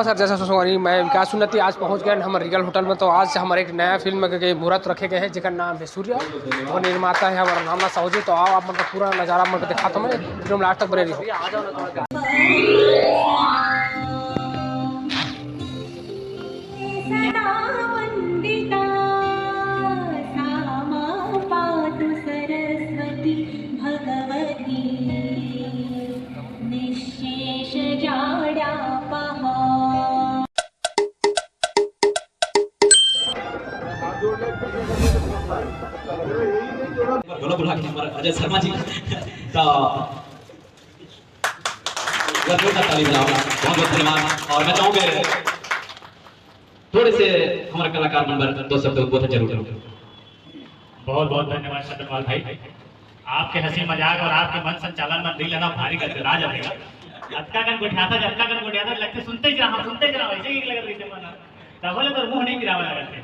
नमस्कार, जैसा सोचो मैं विकास उन्नति आज पहुंच गए हमारे रिगल होटल में। तो आज हमारे एक नया फिल्म के मुहूर्त रखे गए हैं जिसका नाम है सूर्य। वो निर्माता है हमारा नामना साहू जी। तो आओ आप मतलब पूरा नज़ारा मतलब दिखाता हूँ मैं, फिल्म लास्ट तक बने रही। बोला बोला कि हमारा अजय शर्मा जी तो ताली बजाओ, बहुत बहुत धन्यवाद। और मैं चाहूँगा थोड़े से हमारे कलाकार नंबर दो शब्द उद्बोधन जरूर। बहुत बहुत धन्यवाद शतरपाल भाई, आपके हंसी मजाक और आपके मन संचालन में दिल है ना भारी करके राज आएगा। अटका कर बैठा था लगते सुनते ही रहा वैसे ही लग रही थी मना तब बोले तो मुंह नहीं गिरावा करते।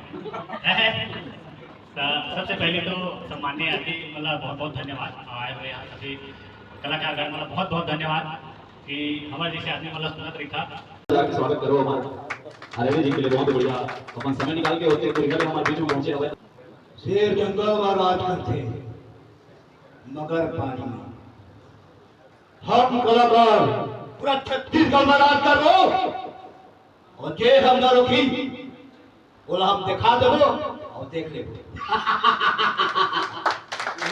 सबसे पहले तो सम्माननीय अति मतलब बहुत बहुत धन्यवाद आए हुए यहाँ सभी कलाकार मतलब बहुत बहुत धन्यवाद कि हमारे जैसे आदमी मतलब सुनत रही था। स्वागत करो हमारे अरे जी के लिए बहुत बढ़िया अपन समय निकाल के होते तो रिगल हमारे बीच में पहुंचे हुए। शेर जंगल में राज करते मगर पानी में। हम कलाकार पूरा छत्तीसगढ़ में राज कर लो और जे हम ना रोकी बोला हम दिखा दो और देख ले।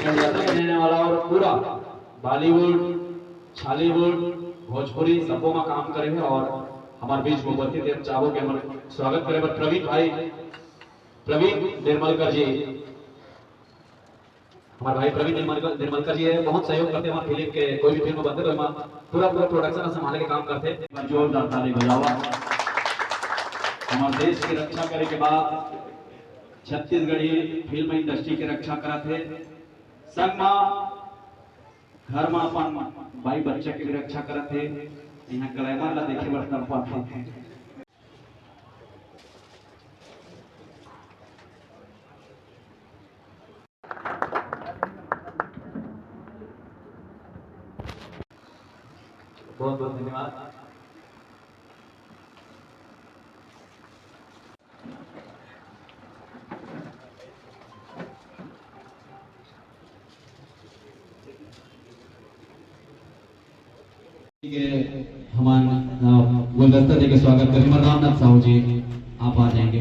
रहने वाला और पूरा बॉलीवुड छालीवुड भोजपुरी सबों में काम करे हैं और हमारे बीच में उपस्थित हैं। चाहो के हम स्वागत करें पर प्रवीण भाई प्रवीण निर्मलकर जी, हमारे भाई प्रवीण निर्मलकर जी है, बहुत सहयोग करते हैं हमारे फिल्म के कोई भी फिल्म बनते तो पूरा प्रोडक्शन संभालने के काम करते हैं। जोरदार ताली बजावा। हमारे देश की रक्षा करे के बाद छत्तीसगढ़ी फिल्म इंडस्ट्री के रक्षा करते संग घर में अपन भाई बच्चे के भी रक्षा करते यहाँ ग्लैमर ला देखे बर तड़पाते। बहुत बहुत धन्यवाद। हमारा गुलदस्ता जी का स्वागत करें। रामनाथ साहू जी आप आ जाएंगे।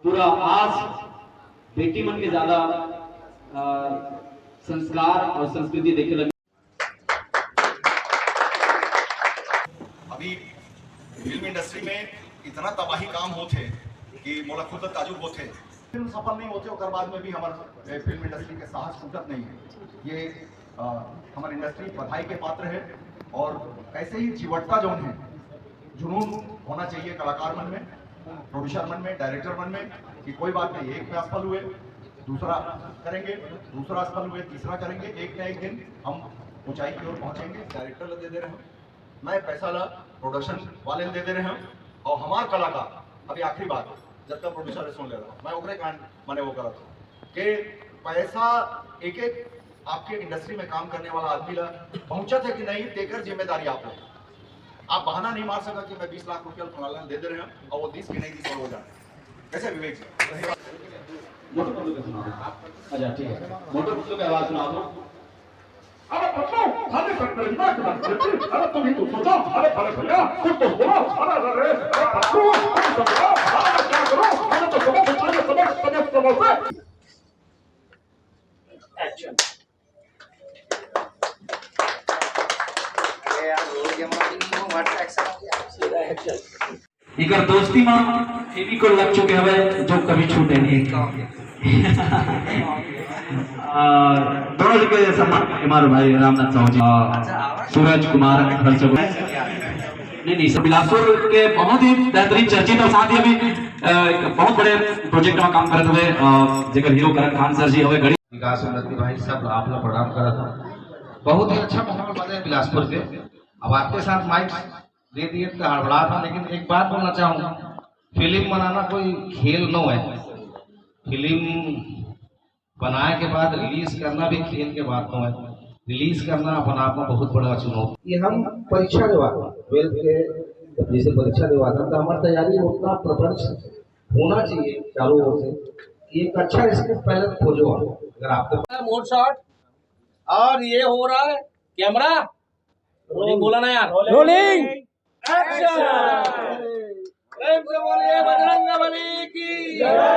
पूरा आज बेटी मन के ज्यादा संस्कार और संस्कृति देखे लगे। अभी फिल्म इंडस्ट्री में इतना तबाही काम होते कि मोला खुद ताजुब होते फिल्म सफल नहीं होते और बाद में भी हमारे फिल्म इंडस्ट्री के साहस छूटत नहीं है। ये हमारी इंडस्ट्री बधाई के पात्र है और ऐसे ही जीवटता जो है जुनून होना चाहिए कलाकार मन में, प्रोड्यूसर मन में, डायरेक्टर मन में कि कोई बात नहीं, एक में असफल हुए दूसरा करेंगे, दूसरा असफल हुए तीसरा करेंगे, एक न एक दिन हम ऊंचाई की ओर पहुंचेंगे। डायरेक्टर ला दे दे रहे हैं, मैं पैसा ला प्रोडक्शन वाले दे दे रहे हैं और हमारे कलाकार अभी आखिरी बात जब तक प्रोड्यूसर सुन ले रहा मैं ओकरे कान मैंने वो करा था कि पैसा एक एक आपके इंडस्ट्री में काम करने वाला आदमी ला पहुंचा था कि नहीं देकर जिम्मेदारी आप लोग। आप बहाना नहीं मार सका कि मैं 20 लाख रुपया फलाना दे दे रहे हैं और वो 20 की नहीं 20 हो जाए। कैसे विवेक जी? मोटर पुतलों का सुनाओ। अच्छा ठीक है, मोटर पुतलों की आवाज सुनाओ तो। अरे बच्चों खाने पर परिवार के बात करते अरे तुम ही तो सोचो अरे भैया कुछ तो बोलो अरे बच्चों क्या करो मैंने तो सबक एक्शन इकर दोस्ती में एवी को लग चुके हैं जो कभी छूटे नहीं। दोनों के सम्मान हमारे भाई रामनाथ साहू जी, सूरज कुमार नहीं बिलासपुर के बहुत ही बेहतरीन चर्चित और साथ ही अभी बहुत बड़े प्रोजेक्ट में काम करते हुए जेकर हीरो करण खान सर जी हुए घड़ी विकास उन्नति भाई सब आप लोग प्रणाम करा था। बहुत ही अच्छा माहौल बने बिलासपुर के। अब आपके साथ माइक दे दिए तो हड़बड़ा था, लेकिन एक बात बोलना चाहूँगा, फिल्म बनाना कोई खेल न है। फिल्म बनाए के बाद रिलीज करना भी खेल के बाद तो है, रिलीज करना अपना आप में बहुत बड़ा चुनौती। ये हम परीक्षा देवा 12th के जैसे परीक्षा देवाता तो हमारी तैयारी उतना प्रपंच होना चाहिए चारों ओर से कि एक अच्छा स्क्रिप्ट पहले खोजो। अगर आपको मोड शॉट और ये हो रहा है कैमरा रोलिंग, बोला ना यार, रोलिंग एक्शन। प्रेम से बोलिए बजरंगबली की जय।